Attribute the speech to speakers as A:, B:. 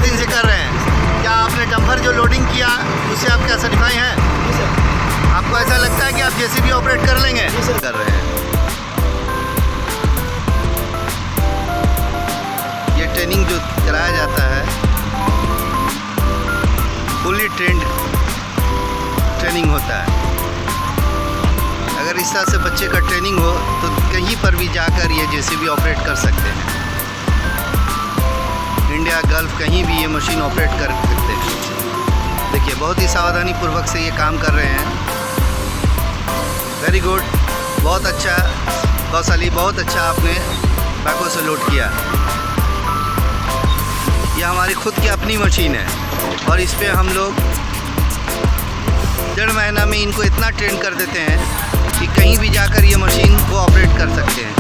A: दिन से कर रहे हैं। क्या आपने डंपर जो लोडिंग किया उससे आप क्या सर्टिफाई हैं? आपको ऐसा लगता है कि आप जेसीबी ऑपरेट कर लेंगे? कर रहे हैं। ये ट्रेनिंग जो कराया जाता है फुली ट्रेंड ट्रेनिंग होता है। अगर इस तरह से बच्चे का ट्रेनिंग हो तो कहीं पर भी जाकर ये जेसीबी ऑपरेट कर सकते हैं। इंडिया गल्फ कहीं भी ये मशीन ऑपरेट कर सकते हैं। देखिए बहुत ही सावधानी पूर्वक से ये काम कर रहे हैं। वेरी गुड, बहुत अच्छा कौशली, बहुत अच्छा आपने बैकहो से लोड किया। यह हमारी खुद की अपनी मशीन है और इस पे हम लोग 1.5 महीना में इनको इतना ट्रेन कर देते हैं कि कहीं भी जाकर ये मशीन को ऑपरेट कर सकते हैं।